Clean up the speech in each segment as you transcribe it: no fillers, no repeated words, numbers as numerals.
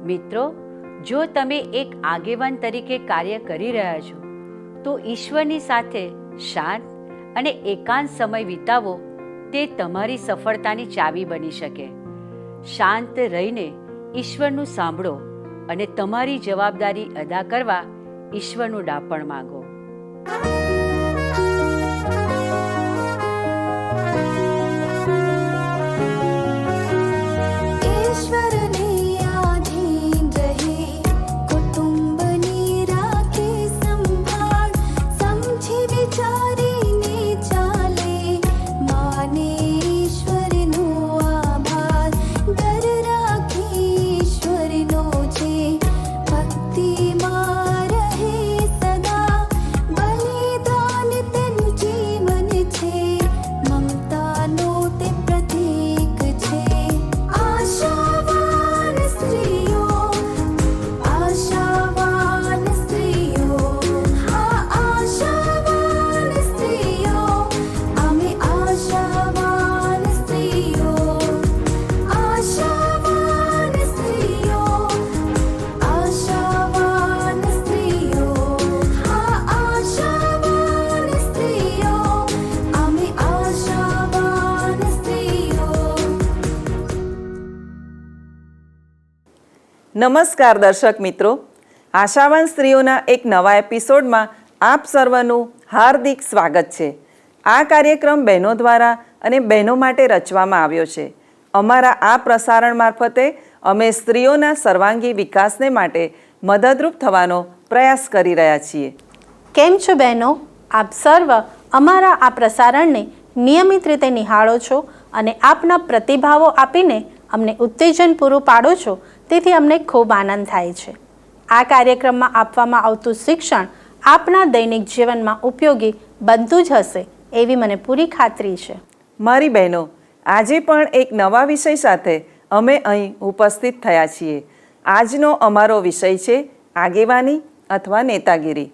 મિત્રો, જો તમે એક આગેવાન તરીકે કાર્ય કરી રહ્યા છો તો ઈશ્વરની સાથે શાંત અને એકાંત સમય વિતાવો તે તમારી સફળતાની ચાવી બની શકે. શાંત રહીને ઈશ્વરનું સાંભળો અને તમારી જવાબદારી અદા કરવા ઈશ્વરનું ડાપણ માંગો. નમસ્કાર દર્શક મિત્રો, આશાવાન સ્ત્રીઓના એક નવા એપિસોડમાં આપ સર્વનું હાર્દિક સ્વાગત છે. આ કાર્યક્રમ બહેનો દ્વારા અને બહેનો માટે રચવામાં આવ્યો છે. અમારા આ પ્રસારણ મારફતે અમે સ્ત્રીઓના સર્વાંગી વિકાસને માટે મદદરૂપ થવાનો પ્રયાસ કરી રહ્યા છીએ. કેમ છો બહેનો? આપ સર્વ અમારા આ પ્રસારણને નિયમિત રીતે નિહાળો છો અને આપના પ્રતિભાવો આપીને અમને ઉત્તેજન પૂરું પાડો છો, તેથી અમને ખૂબ આનંદ થાય છે. આ કાર્યક્રમમાં આપવામાં આવતું શિક્ષણ આપના દૈનિક જીવનમાં ઉપયોગી બનતું જ હશે એવી મને પૂરી ખાતરી છે. મારી બહેનો, આજે પણ એક નવા વિષય સાથે અમે અહીં ઉપસ્થિત થયા છીએ. આજનો અમારો વિષય છે આગેવાની અથવા નેતાગીરી.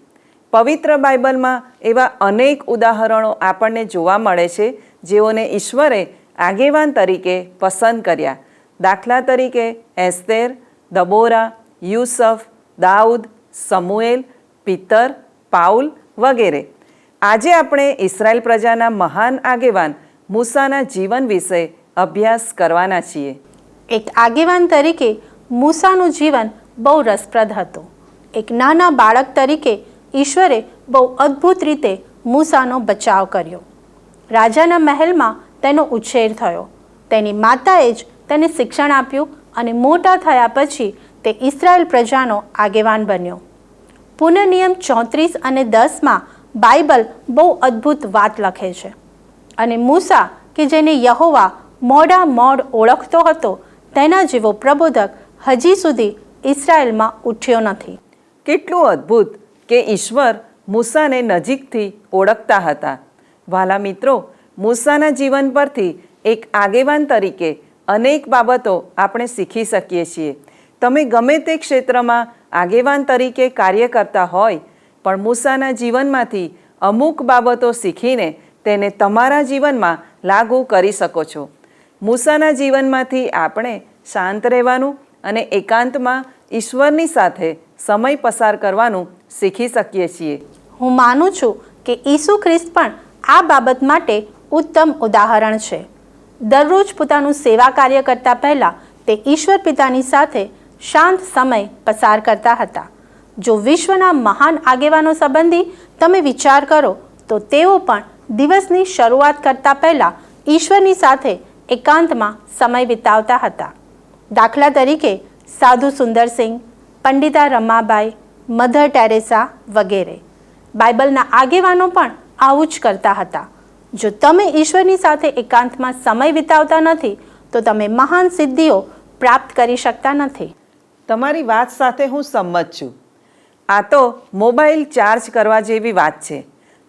પવિત્ર બાઇબલમાં એવા અનેક ઉદાહરણો આપણને જોવા મળે છે જેઓને ઈશ્વરે આગેવાન તરીકે પસંદ કર્યા. દાખલા તરીકે એસ્તેર, દબોરા, યુસફ, દાઉદ, સમુએલ, પિતર, પાઉલ વગેરે. આજે આપણે ઇસરાયેલ પ્રજાના મહાન આગેવાન મૂસાના જીવન વિશે અભ્યાસ કરવાના છીએ. એક આગેવાન તરીકે મૂસાનું જીવન બહુ રસપ્રદ હતું. એક નાના બાળક તરીકે ઈશ્વરે બહુ અદ્ભુત રીતે મૂસાનો બચાવ કર્યો. રાજાના મહેલમાં તેનો ઉછેર થયો. તેની માતાએ જ તેને શિક્ષણ આપ્યું અને મોટા થયા પછી તે ઇસરાયેલ પ્રજાનો આગેવાન બન્યો. પુનઃનિયમ 34 અને 10માં બાઇબલ બહુ અદ્ભુત વાત લખે છે. અને મૂસા કે જેને યહોવા મોડા મોડ ઓળખતો હતો, તેના જેવો પ્રબોધક હજી સુધી ઇસરાયેલમાં ઉઠ્યો નથી. કેટલું અદ્ભુત કે ઈશ્વર મૂસાને નજીકથી ઓળખતા હતા. વાલા મિત્રો, મૂસાના જીવન પરથી એક આગેવાન તરીકે અનેક બાબતો આપણે શીખી શકીએ છીએ. તમે ગમે તે ક્ષેત્રમાં આગેવાન તરીકે કાર્ય કરતા હોય, પણ મૂસાના જીવનમાંથી અમુક બાબતો શીખીને તેને તમારા જીવનમાં લાગુ કરી શકો છો. મૂસાના જીવનમાંથી આપણે શાંત રહેવાનું અને એકાંતમાં ઈશ્વરની સાથે સમય પસાર કરવાનું શીખી શકીએ છીએ. હું માનું છું કે ઈસુ ખ્રિસ્ત પણ આ બાબત માટે ઉત્તમ ઉદાહરણ છે. દરરોજ પોતાનું સેવા કાર્ય કરતા પહેલાં તે ઈશ્વર પિતાની સાથે શાંત સમય પસાર કરતા હતા. જો વિશ્વના મહાન આગેવાનો સંબંધી તમે વિચાર કરો તો તેઓ પણ દિવસની શરૂઆત કરતા પહેલાં ઈશ્વરની સાથે એકાંતમાં સમય વિતાવતા હતા. દાખલા તરીકે સાધુ સુંદરસિંહ, પંડિતા રમાબાઈ, મધર ટેરેસા વગેરે. બાઇબલના આગેવાનો પણ આવું જ કરતા હતા. જો તમે ઈશ્વરની સાથે એકાંતમાં સમય વિતાવતા નથી તો તમે મહાન સિદ્ધિઓ પ્રાપ્ત કરી શકતા નથી. તમારી વાત સાથે હું સંમત છું. આ તો મોબાઈલ ચાર્જ કરવા જેવી વાત છે.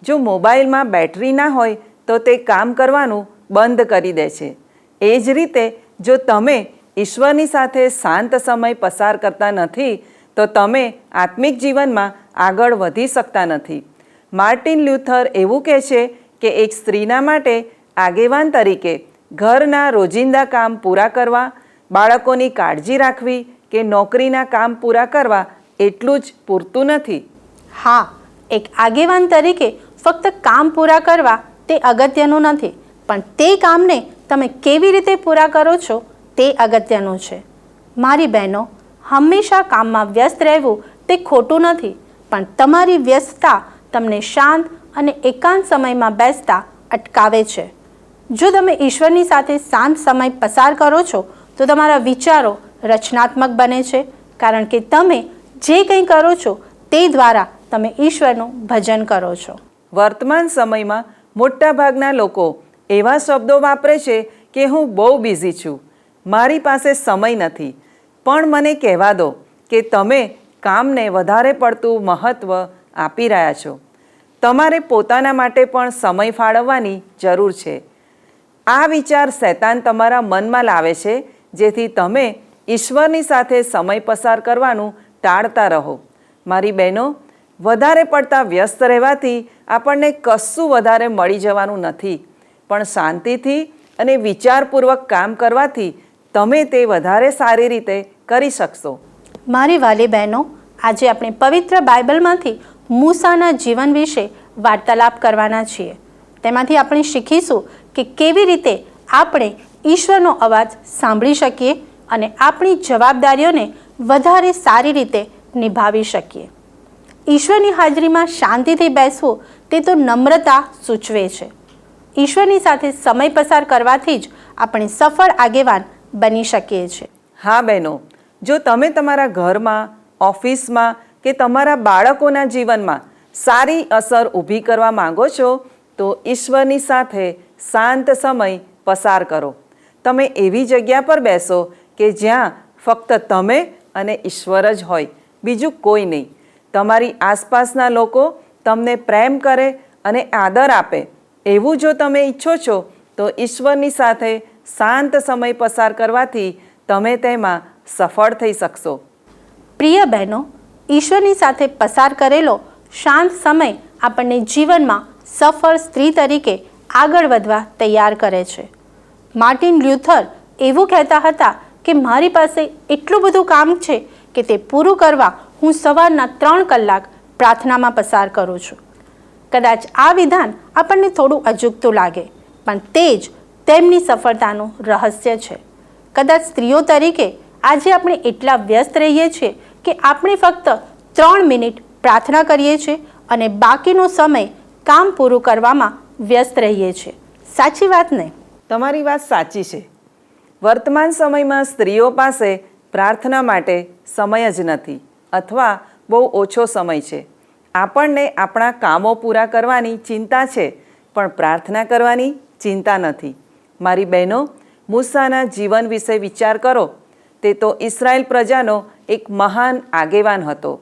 જો મોબાઈલમાં બેટરી ના હોય તો તે કામ કરવાનું બંધ કરી દે છે. એ જ રીતે જો તમે ઈશ્વરની સાથે શાંત સમય પસાર કરતા નથી તો તમે આત્મિક જીવનમાં આગળ વધી શકતા નથી. માર્ટિન લ્યુથર એવું કહે છે કે એક સ્ત્રીના માટે આગેવાન તરીકે ઘરના રોજિંદા કામ પૂરા કરવા, બાળકોની કાળજી રાખવી કે નોકરીના કામ પૂરા કરવા એટલું જ પૂરતું નથી. હા, એક આગેવાન તરીકે ફક્ત કામ પૂરા કરવા તે અગત્યનું નથી, પણ તે કામને તમે કેવી રીતે પૂરા કરો છો તે અગત્યનું છે. મારી બહેનો, હંમેશા કામમાં વ્યસ્ત રહેવું તે ખોટું નથી, પણ તમારી વ્યસ્તતા તમને શાંત અને એકાંત સમયમાં બેસતા અટકાવે છે. જો તમે ઈશ્વરની સાથે શાંત સમય પસાર કરો છો તો તમારા વિચારો રચનાત્મક બને છે, કારણ કે તમે જે કંઈ કરો છો તે દ્વારા તમે ઈશ્વરનું ભજન કરો છો. વર્તમાન સમયમાં મોટાભાગના લોકો એવા શબ્દો વાપરે છે કે હું બહુ બિઝી છું, મારી પાસે સમય નથી. પણ મને કહેવા દો કે તમે કામને વધારે પડતું મહત્ત્વ આપી રહ્યા છો. તમારે પોતાના માટે પણ સમય ફાળવવાની જરૂર છે. આ વિચાર શૈતાન તમારા મનમાં લાવે છે, જેથી તમે ઈશ્વરની સાથે સમય પસાર કરવાનું ટાળતા રહો. મારી બહેનો, વધારે પડતા વ્યસ્ત રહેવાથી આપણને કશું વધારે મળી જવાનું નથી, પણ શાંતિથી અને વિચારપૂર્વક કામ કરવાથી તમે તે વધારે સારી રીતે કરી શકશો. મારી વાલી બહેનો, આજે આપણે પવિત્ર બાઇબલમાંથી મૂસાના જીવન વિશે વાર્તાલાપ કરવાના છીએ. તેમાંથી આપણે શીખીશું કે કેવી રીતે આપણે ઈશ્વરનો અવાજ સાંભળી શકીએ અને આપણી જવાબદારીઓને વધારે સારી રીતે નિભાવી શકીએ. ઈશ્વરની હાજરીમાં શાંતિથી બેસવું તે તો નમ્રતા સૂચવે છે. ઈશ્વરની સાથે સમય પસાર કરવાથી જ આપણે સફળ આગેવાન બની શકીએ છીએ. હા બહેનો, જો તમે તમારા ઘરમાં, ઓફિસમાં કે તમારા બાળકોના જીવનમાં સારી અસર ઊભી કરવા માંગો છો તો ઈશ્વરની સાથે શાંત સમય પસાર કરો. તમે એવી જગ્યા પર બેસો કે જ્યાં ફક્ત તમે અને ઈશ્વર જ હોય, બીજું કોઈ નહીં. તમારી આસપાસના લોકો તમને પ્રેમ કરે અને આદર આપે, એવું જો તમે ઈચ્છો છો તો ઈશ્વરની સાથે શાંત સમય પસાર કરવાથી તમે તેમાં સફળ થઈ શકશો. પ્રિય બહેનો, ઈશ્વરની સાથે પસાર કરેલો શાંત સમય આપણને જીવનમાં સફળ સ્ત્રી તરીકે આગળ વધવા તૈયાર કરે છે. માર્ટિન લ્યુથર એવું કહેતા હતા કે મારી પાસે એટલું બધું કામ છે કે તે પૂરું કરવા હું સવારના 3 કલાક પ્રાર્થનામાં પસાર કરું છું. કદાચ આ વિધાન આપણને થોડું અજુગતું લાગે, પણ તે જ તેમની સફળતાનું રહસ્ય છે. કદાચ સ્ત્રીઓ તરીકે આજે આપણે એટલા વ્યસ્ત રહીએ છીએ કે આપણે ફક્ત 3 મિનિટ પ્રાર્થના કરીએ છીએ અને બાકીનો સમય કામ પૂરું કરવામાં વ્યસ્ત રહીએ છીએ. સાચી વાત ને? તમારી વાત સાચી છે. વર્તમાન સમયમાં સ્ત્રીઓ પાસે પ્રાર્થના માટે સમય જ નથી, અથવા બહુ ઓછો સમય છે. આપણને આપણા કામો પૂરા કરવાની ચિંતા છે, પણ પ્રાર્થના કરવાની ચિંતા નથી. મારી બહેનો, મૂસાના જીવન વિશે વિચાર કરો. તે તો ઇઝરાયલ પ્રજાનો એક મહાન આગેવાન હતો.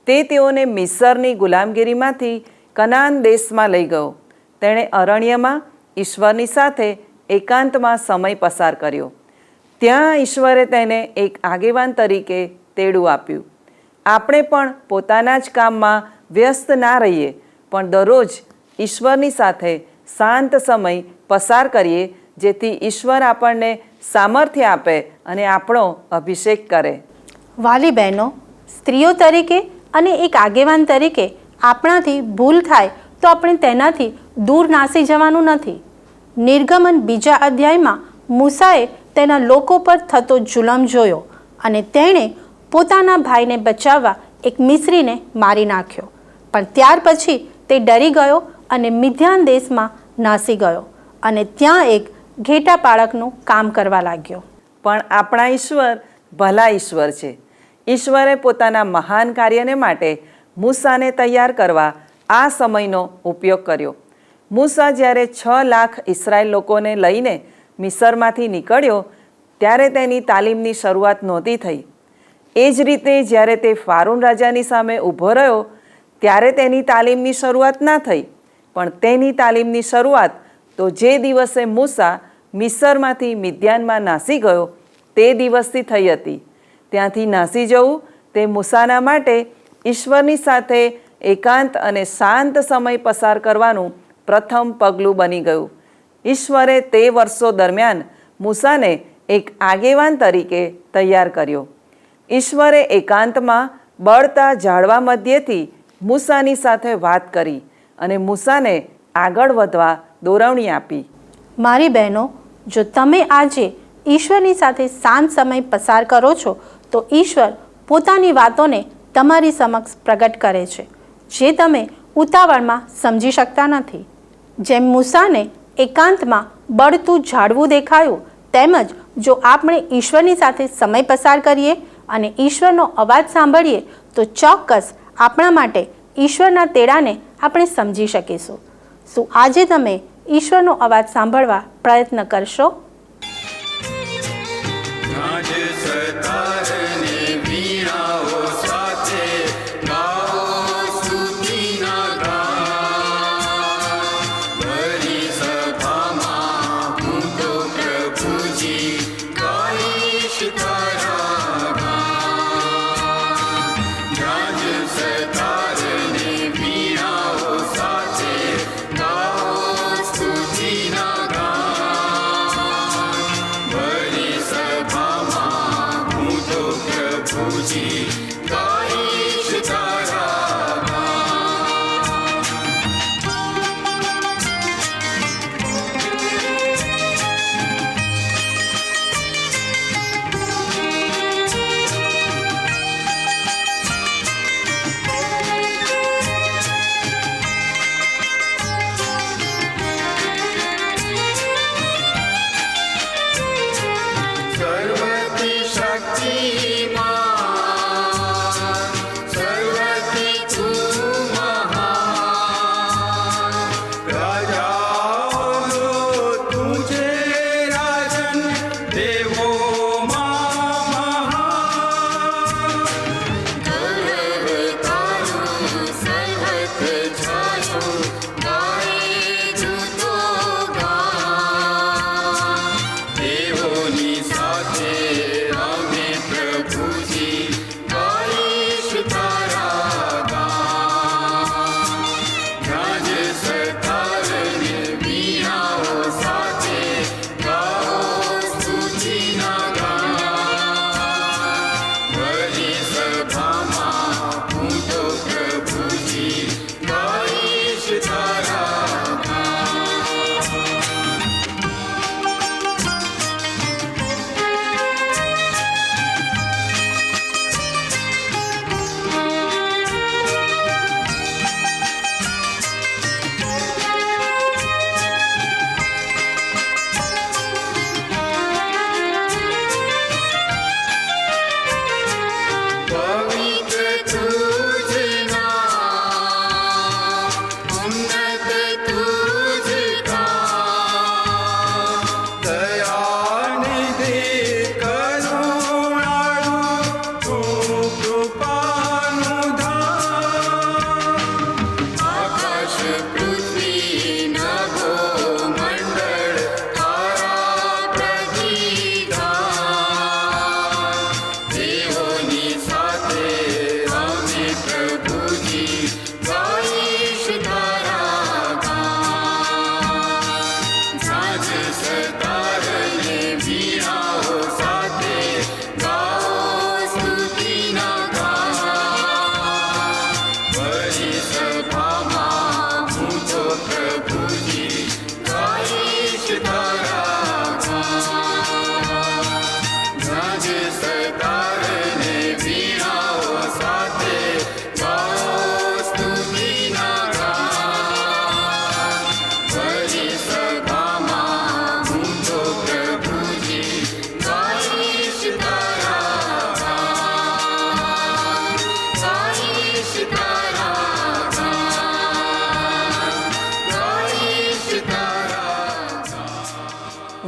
તે તેઓને મિસરની ગુલામગીરીમાંથી કનાન દેશમાં લઈ ગયો. તેણે અરણ્યમાં ઈશ્વરની સાથે એકાંતમાં સમય પસાર કર્યો. ત્યાં ઈશ્વરે તેને એક આગેવાન તરીકે તેડું આપ્યું. આપણે પણ પોતાના જ કામમાં વ્યસ્ત ના રહીએ, પણ દરરોજ ઈશ્વરની સાથે શાંત સમય પસાર કરીએ, જેથી ઈશ્વર આપણને સામર્થ્ય આપે અને આપણો અભિષેક કરે. વાલી બહેનો, સ્ત્રીઓ તરીકે અને એક આગેવાન તરીકે આપણાથી ભૂલ થાય તો આપણે તેનાથી દૂર નાસી જવાનું નથી. નિર્ગમન 2 અધ્યાયમાં મૂસાએ તેના લોકો પર થતો જુલમ જોયો અને તેણે પોતાના ભાઈને બચાવવા એક મિસ્રીને મારી નાખ્યો. પણ ત્યાર પછી તે ડરી ગયો અને મિદ્યાન દેશમાં નાસી ગયો અને ત્યાં એક ઘેટા પાળકનું કામ કરવા લાગ્યો. પણ આપણા ઈશ્વર ભલા ઈશ્વર છે. ઈશ્વરે પોતાના મહાન કાર્યને માટે મૂસાને તૈયાર કરવા આ સમયનો ઉપયોગ કર્યો. મૂસા જ્યારે 6 લાખ ઇસરાયેલ લોકોને લઈને મિસરમાંથી નીકળ્યો ત્યારે તેની તાલીમની શરૂઆત નહોતી થઈ. એ જ રીતે જ્યારે તે ફારૂન રાજાની સામે ઊભો રહ્યો ત્યારે તેની તાલીમની શરૂઆત ના થઈ, પણ તેની તાલીમની શરૂઆત તો જે દિવસે મૂસા મિસરમાંથી મિદ્યાનમાં નાસી ગયો તે દિવસથી થઈ હતી. ત્યાંથી નાસી જવું તે મૂસાના માટે ઈશ્વરની સાથે એકાંત અને શાંત સમય પસાર કરવાનું પ્રથમ પગલું બની ગયું. ઈશ્વરે તે વર્ષો દરમિયાન મૂસાને એક આગેવાન તરીકે તૈયાર કર્યો. ઈશ્વરે એકાંતમાં બળતા ઝાડવા મધ્યેથી મૂસાની સાથે વાત કરી અને મૂસાને આગળ વધવા દોરવણી આપી. મારી બહેનો, જો તમે આજે ઈશ્વરની સાથે શાંત સમય પસાર કરો છો તો ઈશ્વર પોતાની વાતોને તમારી સમક્ષ પ્રગટ કરે છે, જે તમે ઉતાવળમાં સમજી શકતા નથી. જેમ મૂસાને એકાંતમાં બળતું ઝાડવું દેખાયું, તેમજ જો આપણે ઈશ્વરની સાથે સમય પસાર કરીએ અને ઈશ્વરનો અવાજ સાંભળીએ તો ચોક્કસ આપણા માટે ઈશ્વરના તેડાને આપણે સમજી શકીશું. શું આજે તમે ઈશ્વરનો અવાજ સાંભળવા પ્રયત્ન કરશો?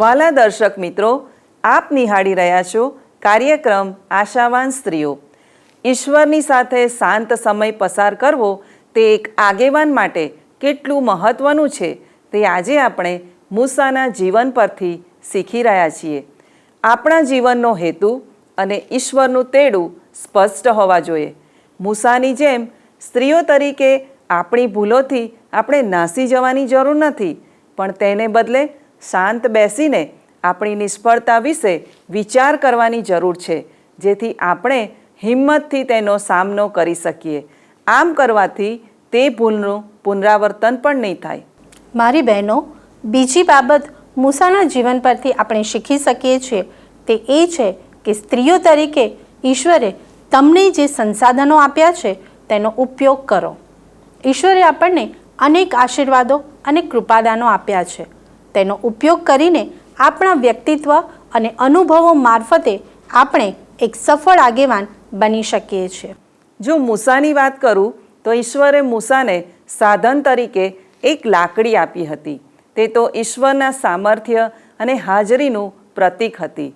વાલા દર્શક મિત્રો, આપ નિહાળી રહ્યા છો કાર્યક્રમ આશાવાન સ્ત્રીઓ. ઈશ્વરની સાથે શાંત સમય પસાર કરવો તે એક આગેવાન માટે કેટલું મહત્ત્વનું છે તે આજે આપણે મૂસાના જીવન પરથી શીખી રહ્યા છીએ. આપણા જીવનનો હેતુ અને ઈશ્વરનું તેડું સ્પષ્ટ હોવા જોઈએ. મૂસાની જેમ સ્ત્રીઓ તરીકે આપણી ભૂલોથી આપણે નાસી જવાની જરૂર નથી, પણ તેને બદલે શાંત બેસીને આપણી નિષ્ફળતા વિશે વિચાર કરવાની જરૂર છે, જેથી આપણે હિંમતથી તેનો સામનો કરી શકીએ. આમ કરવાથી તે ભૂલનું પુનરાવર્તન પણ નહીં થાય. મારી બહેનો, બીજી બાબત મૂસાના જીવન પરથી આપણે શીખી શકીએ છીએ તે એ છે કે સ્ત્રીઓ તરીકે ઈશ્વરે તમને જે સંસાધનો આપ્યા છે તેનો ઉપયોગ કરો. ઈશ્વરે આપણને અનેક આશીર્વાદો અને કૃપાદાનો આપ્યા છે. તેનો ઉપયોગ કરીને આપણા વ્યક્તિત્વ અને અનુભવો મારફતે આપણે એક સફળ આગેવાન બની શકીએ છીએ. જો મૂસાની વાત કરું તો ઈશ્વરે મૂસાને સાધન તરીકે એક લાકડી આપી હતી. તે તો ઈશ્વરના સામર્થ્ય અને હાજરીનું પ્રતીક હતી.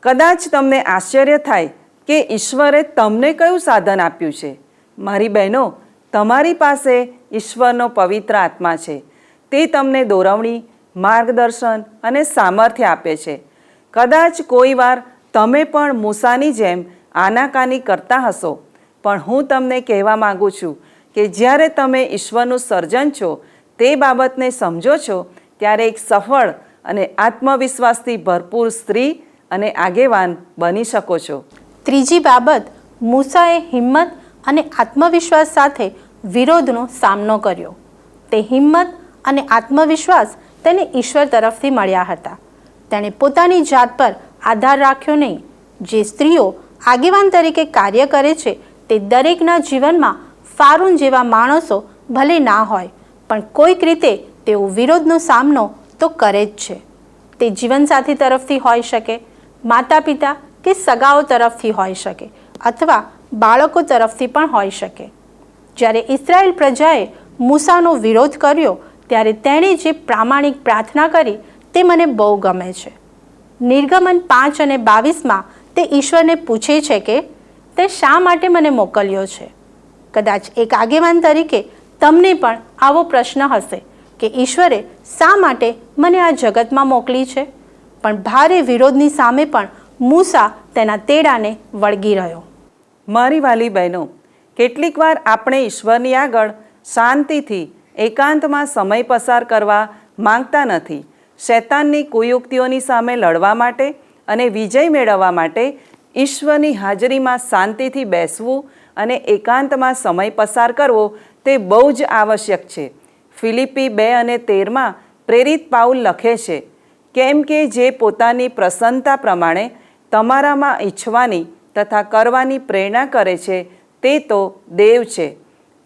કદાચ તમને આશ્ચર્ય થાય કે ઈશ્વરે તમને કયું સાધન આપ્યું છે. મારી બહેનો, તમારી પાસે ઈશ્વરનો પવિત્ર આત્મા છે. તે તમને દોરવણી, માર્ગદર્શન અને સામર્થ્ય આપે છે. કદાચ કોઈ વાર તમે પણ મૂસાની જેમ આનાકાની કરતા હશો, પણ હું તમને કહેવા માગું છું કે જ્યારે તમે ઈશ્વરનું સર્જન છો તે બાબતને સમજો છો ત્યારે એક સફળ અને આત્મવિશ્વાસથી ભરપૂર સ્ત્રી અને આગેવાન બની શકો છો. ત્રીજી બાબત, મૂસાએ હિંમત અને આત્મવિશ્વાસ સાથે વિરોધનો સામનો કર્યો. તે હિંમત અને આત્મવિશ્વાસ તેને ઈશ્વર તરફથી મળ્યા હતા. તેણે પોતાની જાત પર આધાર રાખ્યો નહીં. જે સ્ત્રીઓ આગેવાન તરીકે કાર્ય કરે છે તે દરેકના જીવનમાં ફારૂન જેવા માણસો ભલે ના હોય, પણ કોઈક રીતે તેઓ વિરોધનો સામનો તો કરે જ છે. તે જીવનસાથી તરફથી હોઈ શકે, માતા પિતા કે સગાઓ તરફથી હોઈ શકે, અથવા બાળકો તરફથી પણ હોઈ શકે. જ્યારે ઇસ્રાયેલ પ્રજાએ મૂસાનો વિરોધ કર્યો ત્યારે તેણે જે પ્રામાણિક પ્રાર્થના કરી તે મને બહુ ગમે છે. નિર્ગમન 5 અને 22 તે ઈશ્વરને પૂછે છે કે તે શા માટે મને મોકલ્યો છે. કદાચ એક આગેવાન તરીકે તમને પણ આવો પ્રશ્ન હશે કે ઈશ્વરે શા માટે મને આ જગતમાં મોકલી છે. પણ ભારે વિરોધની સામે પણ મૂસા તેના તેડાને વળગી રહ્યો. મારી વાલી બહેનો, કેટલીક વાર આપણે ઈશ્વરની આગળ શાંતિથી એકાંતમાં સમય પસાર કરવા માંગતા નથી. શૈતાનની કુયુક્તિઓની સામે લડવા માટે અને વિજય મેળવવા માટે ઈશ્વરની હાજરીમાં શાંતિથી બેસવું અને એકાંતમાં સમય પસાર કરવો તે બહુ જ આવશ્યક છે. ફિલિપી 2 અને 13 પ્રેરિત પાઉલ લખે છે, કેમ કે જે પોતાની પ્રસન્નતા પ્રમાણે તમારામાં ઈચ્છવાની તથા કરવાની પ્રેરણા કરે છે તે તો દેવ છે.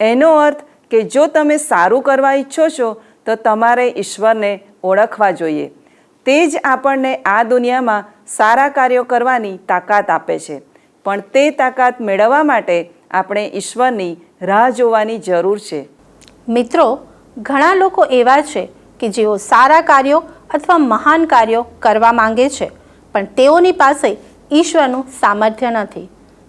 એનો અર્થ કે જો તમે સારું કરવા ઈચ્છો છો તો તમારે ઈશ્વરને ઓળખવા જોઈએ. તે જ આપણને આ દુનિયામાં સારા કાર્યો કરવાની તાકાત આપે છે. પણ તે તાકાત મેળવવા માટે આપણે ઈશ્વરની રાહ જોવાની જરૂર છે. મિત્રો, ઘણા લોકો એવા છે કે જેઓ સારા કાર્યો અથવા મહાન કાર્યો કરવા માંગે છે, પણ તેઓની પાસે ઈશ્વરનું સામર્થ્ય નથી.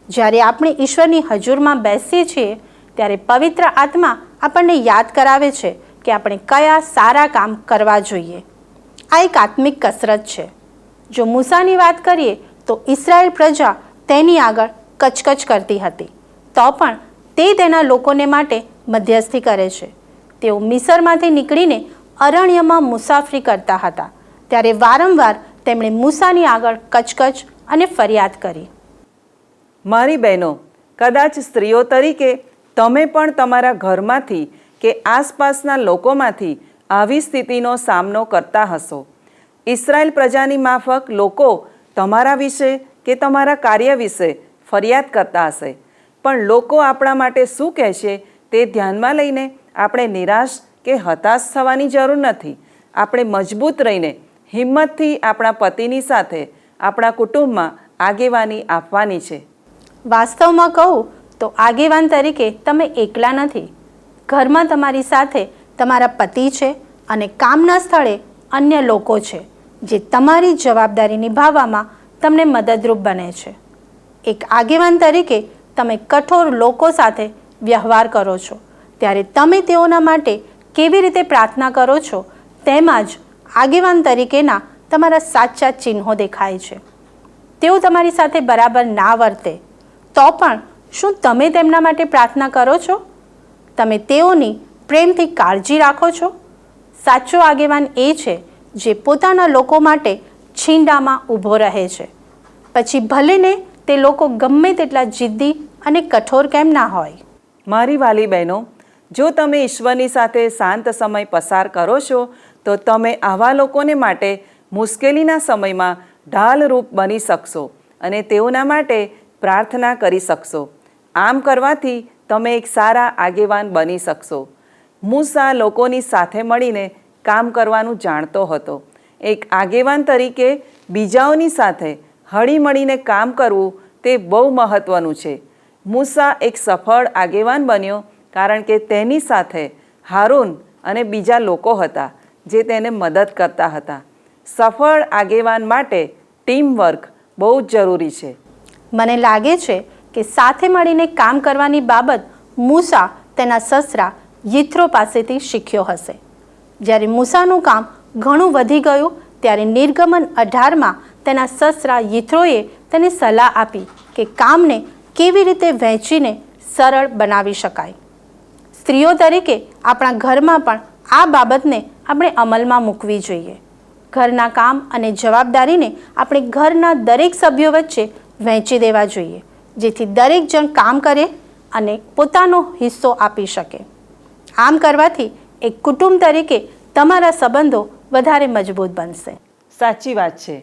જ્યારે આપણે ઈશ્વરની હજુરમાં બેસીએ છીએ ત્યારે પવિત્ર આત્મા આપણને યાદ કરાવે છે કે આપણે કયા સારા કામ કરવા જોઈએ. આ એક આત્મિક કસરત છે. જો મૂસાની વાત કરીએ તો ઇસ્રાયેલ પ્રજા તેની આગળ કચકચ કરતી હતી, તો પણ તે તેના લોકોને માટે મધ્યસ્થી કરે છે. તેઓ મિસરમાંથી નીકળીને અરણ્યમાં મુસાફરી કરતા હતા ત્યારે વારંવાર તેમણે મૂસાની આગળ કચકચ અને ફરિયાદ કરી. મારી બહેનો, કદાચ સ્ત્રીઓ તરીકે તમે પણ તમારા ઘરમાંથી કે આસપાસના લોકોમાંથી આવી સ્થિતિનો સામનો કરતા હશો. ઇસ્રાયેલ પ્રજાની માફક લોકો તમારા વિશે કે તમારા કાર્ય વિશે ફરિયાદ કરતા હશે, પણ લોકો આપણા માટે શું કહેશે તે ધ્યાનમાં લઈને આપણે નિરાશ કે હતાશ થવાની જરૂર નથી. આપણે મજબૂત રહીને હિંમતથી આપણા પતિની સાથે આપણા કુટુંબમાં આગેવાની આપવાની છે. વાસ્તવમાં કહું તો આગેવાન તરીકે તમે એકલા નથી. ઘરમાં તમારી સાથે તમારા પતિ છે અને કામના સ્થળે અન્ય લોકો છે જે તમારી જવાબદારી નિભાવવામાં તમને મદદરૂપ બને છે. એક આગેવાન તરીકે તમે કઠોર લોકો સાથે વ્યવહાર કરો છો ત્યારે તમે તેઓના માટે કેવી રીતે પ્રાર્થના કરો છો તેમાં જ આગેવાન તરીકેના તમારા સાચા ચિહ્નો દેખાય છે. તેઓ તમારી સાથે બરાબર ના વર્તે તો પણ શું તમે તેમના માટે પ્રાર્થના કરો છો? તમે તેઓની પ્રેમથી કાળજી રાખો છો? સાચો આગેવાન એ છે જે પોતાના લોકો માટે છીંડામાં ઊભો રહે છે. પછી ભલે ને તે લોકો ગમે તેટલા જિદ્દી અને કઠોર કેમ ના હોય. મારી વાલી બહેનો, જો તમે ઈશ્વરની સાથે શાંત સમય પસાર કરો છો તો તમે આવા લોકોને માટે મુશ્કેલીના સમયમાં ઢાલરૂપ બની શકશો અને તેઓના માટે પ્રાર્થના કરી શકશો. આમ કરવાથી તમે એક સારા આગેવાન બની શકશો. મૂસા લોકોની સાથે મળીને કામ કરવાનું જાણતો હતો. એક આગેવાન તરીકે બીજાઓની સાથે હળીમળીને કામ કરવું તે બહુ મહત્ત્વનું છે. મૂસા એક સફળ આગેવાન બન્યો કારણ કે તેની સાથે હારૂન અને બીજા લોકો હતા જે તેને મદદ કરતા હતા. સફળ આગેવાન માટે ટીમવર્ક બહુ જ જરૂરી છે. મને લાગે છે કે સાથે મળીને કામ કરવાની બાબત મૂસા તેના સસરા યિથ્રો પાસેથી શીખ્યો હશે. જ્યારે મૂસાનું કામ ઘણું વધી ગયું ત્યારે નિર્ગમન 18માં તેના સસરા યિથ્રોએ તેને સલાહ આપી કે કામને કેવી રીતે વહેંચીને સરળ બનાવી શકાય. સ્ત્રીઓ તરીકે આપણા ઘરમાં પણ આ બાબતને આપણે અમલમાં મૂકવી જોઈએ. ઘરના કામ અને જવાબદારીને આપણે ઘરના દરેક સભ્યો વચ્ચે વહેંચી દેવા જોઈએ, જેથી દરેક જણ કામ કરે અને પોતાનો હિસ્સો આપી શકે. આમ કરવાથી એક કુટુંબ તરીકે તમારા સંબંધો વધારે મજબૂત બનશે. સાચી વાત છે.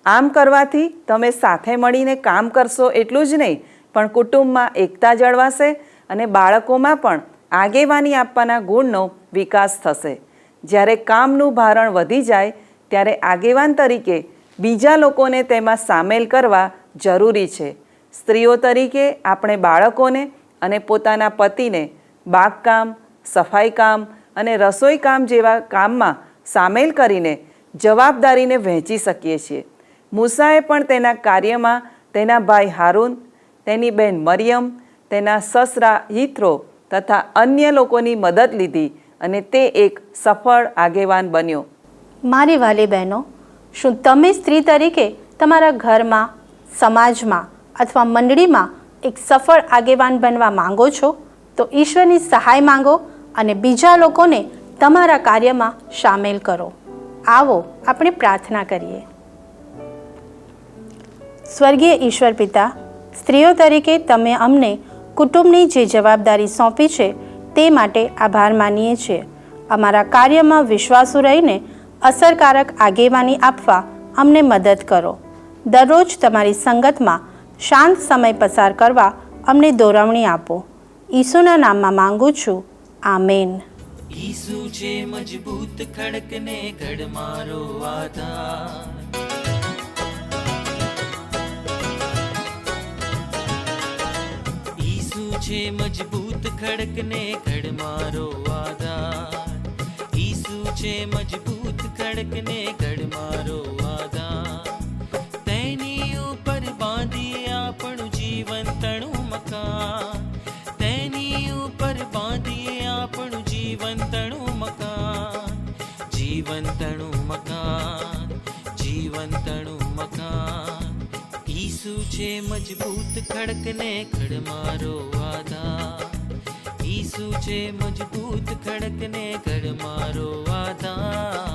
આમ કરવાથી તમે સાથે મળીને કામ કરશો એટલું જ નહીં, પણ કુટુંબમાં એકતા જળવાશે અને બાળકોમાં પણ આગેવાની આપવાના ગુણનો વિકાસ થશે. જ્યારે કામનું ભારણ વધી જાય ત્યારે આગેવાન તરીકે બીજા લોકોને તેમાં સામેલ કરવા જરૂરી છે. સ્ત્રીઓ તરીકે આપણે બાળકોને અને પોતાના પતિને બાગકામ, સફાઈ કામ અને રસોઈ કામ જેવા કામમાં સામેલ કરીને જવાબદારીને વહેંચી શકીએ છીએ. મૂસાએ પણ તેના કાર્યમાં તેના ભાઈ હારૂન, તેની બહેન મરિયમ, તેના સસરા યિથ્રો તથા અન્ય લોકોની મદદ લીધી અને તે એક સફળ આગેવાન બન્યો. મારી વાલી બહેનો, શું તમે સ્ત્રી તરીકે તમારા ઘરમાં, સમાજમાં અથવા મંડળીમાં એક સફળ આગેવાન બનવા માંગો છો? તો ઈશ્વરની સહાય માંગો અને બીજા લોકોને તમારા કાર્યમાં સામેલ કરો. આવો આપણે પ્રાર્થના કરીએ. સ્વર્ગીય ઈશ્વર પિતા, સ્ત્રીઓ તરીકે તમે અમને કુટુંબની જે જવાબદારી સોંપી છે તે માટે આભાર માનીએ છીએ. અમારા કાર્યમાં વિશ્વાસુ રહીને અસરકારક આગેવાની આપવા અમને મદદ કરો. દરરોજ તમારી સંગતમાં શાંત સમય પસાર કરવા અમને દોરવણી આપો. ઈસુના નામમાં માંગુ છું. આમેન. ઈસુ છે મજબૂત ખડકને ઘડ મારો આધાર. ઈસુ છે મજબૂત ખડકને ઘડ મારો આધાર. ઈસુ છે મજબૂત ખડકને ઘડ મારો આધાર. તેની ઉપર બાંધીએ આપણું જીવન તણું મકાન. તેની ઉપર બાંધીએ આપણું જીવન તણું મકાન. જીવન તણું મકાન, જીવન તણું મકાન. ઈસુ છે મજબૂત ખડકને ખડ મારો આધાર. ઈસુ છે મજબૂત ખડકને ખડ મારો આધાર.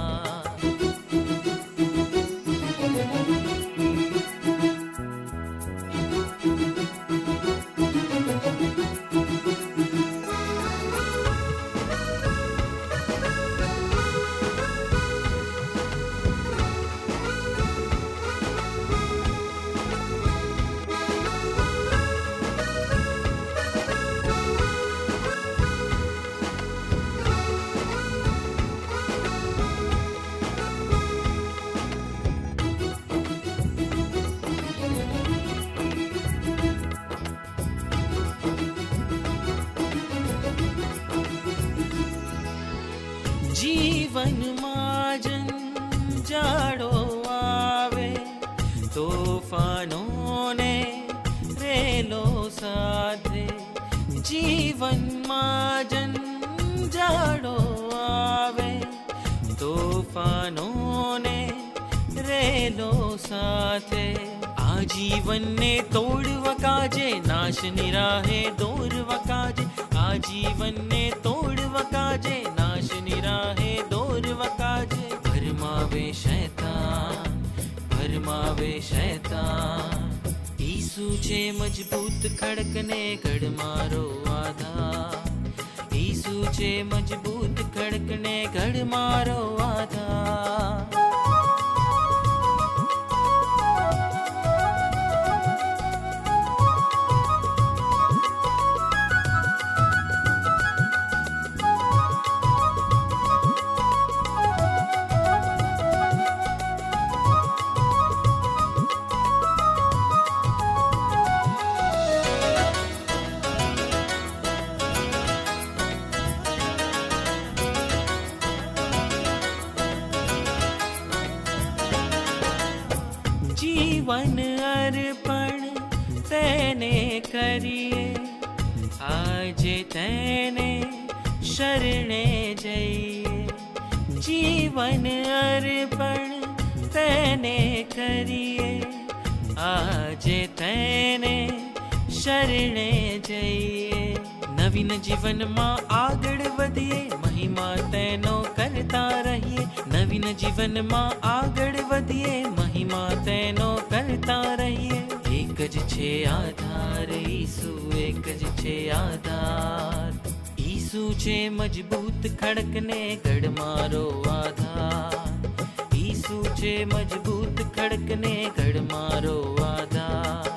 જીવનમાં જંજાળો આવે, તોફાનોને રેલો સાથે. જીવનમાં જંજાળો આવે, તોફાનોને રેલો સાથે. આ જીવનને તોડવા કાજે, નાશની રાહે દોરવા કાજે. આ જીવનને તોડવા કાજે, નાશની રાહે દોરવા કાજે. ભરમાવે શૈતાન, ભરમાવે શૈતાન. ઈસુ ઈસુ છે મજબૂત ખડકને ગઢ મારો આધાર. ઈસુ છે મજબૂત ખડકને ગઢ મારો આધાર. જીવન અર્પણ તેને કરીએ, આજે તેને શરણે જઈએ. જીવન અર્પણ તેને કરીએ, આજે તેને શરણે જઈએ. નવીન જીવનમાં આગળ વધીએ, મહિમા તેનો કરતા રહીએ. નવીન જીવનમાં આગળ વધીએ, મહિમા તેનો કરતા રહીએ. એક જ છે આધાર, ઈસુ એક જ છે આધાર. ઈસુ છે મજબૂત ખડકને ગઢ મારો આધાર. ઈસુ છે મજબૂત ખડકને ગઢ મારો આધાર.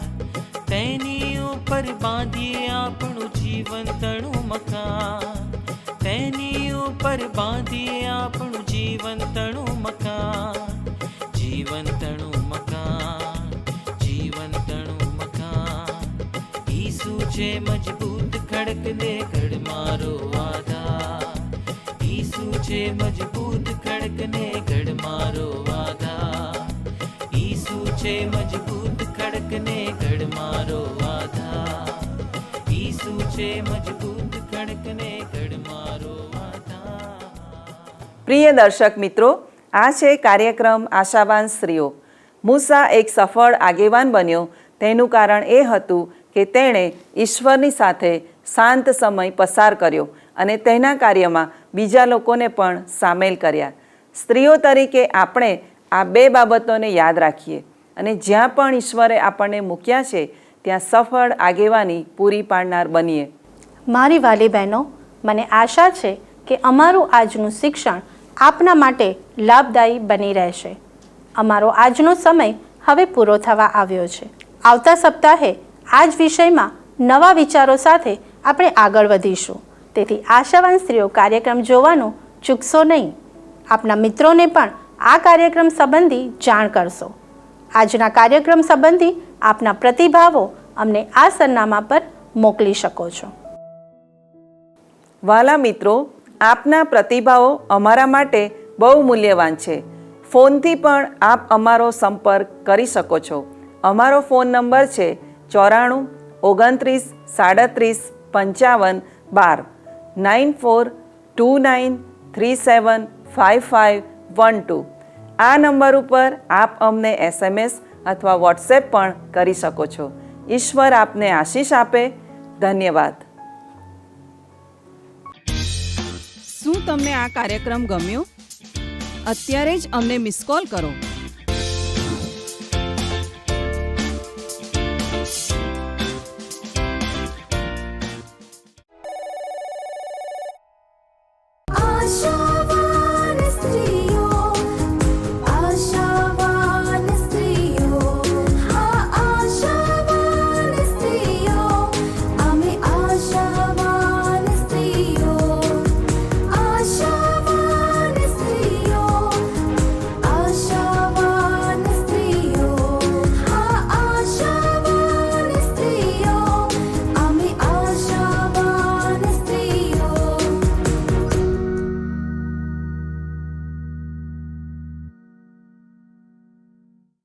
તેની ઉપર બાંધીએ આપણું જીવંતણું મકાન. તેની ઉપર બાંધીએ આપણું જીવંતણું મકાન. જીવંતણું મકાન, જીવંતણું મકાન. ઈસુ છે મજબૂત ખડકને ગઢ મારો આધાર. ઈસુ છે મજબૂત ખડકને ગઢ મારો આધાર. ઈસુ છે મજબૂત ખડકને ગઢ મારો આધાર. ઈસુ છે મજબૂત ખડકને ગઢ મારો આધાર. પ્રિય દર્શક મિત્રો, આ છે કાર્યક્રમ આશાવાન સ્ત્રીઓ. મૂસા એક સફળ આગેવાન બન્યો તેનું કારણ એ હતું કે તેણે ઈશ્વરની સાથે શાંત સમય પસાર કર્યો અને તેના કાર્યમાં બીજા લોકોને પણ સામેલ કર્યા. સ્ત્રીઓ તરીકે આપણે આ બે બાબતોને યાદ રાખીએ અને જ્યાં પણ ઈશ્વરે આપણને મૂક્યા છે ત્યાં સફળ આગેવાની પૂરી પાડનાર બનીએ. મારી વાલી બહેનો, મને આશા છે કે અમારું આજનું શિક્ષણ આપના માટે લાભદાયી બની રહેશે. અમારો આજનો સમય હવે પૂરો થવા આવ્યો છે. આવતા સપ્તાહે આ જ વિષયમાં નવા વિચારો સાથે આપણે આગળ વધીશું. તેથી આશાવાન સ્ત્રીઓ કાર્યક્રમ જોવાનું ચૂકશો નહીં. આપના મિત્રોને પણ આ કાર્યક્રમ સંબંધી જાણ કરશો. આજના કાર્યક્રમ સંબંધી આપના પ્રતિભાવો અમને આ સરનામા પર મોકલી શકો છો. વાલા મિત્રો, આપના પ્રતિભાવો અમારા માટે બહુ મૂલ્યવાન છે. ફોનથી પણ આપ અમારો સંપર્ક કરી શકો છો. અમારો ફોન નંબર છે 94 29 37 55 12 9429375512. આ નંબર ઉપર આપ અમને SMS અથવા વોટ્સએપ પણ કરી શકો છો. ઈશ્વર આપને આશીષ આપે. ધન્યવાદ. શું તમને આ કાર્યક્રમ ગમ્યો? અત્યારે જ અમને મિસ કોલ કરો.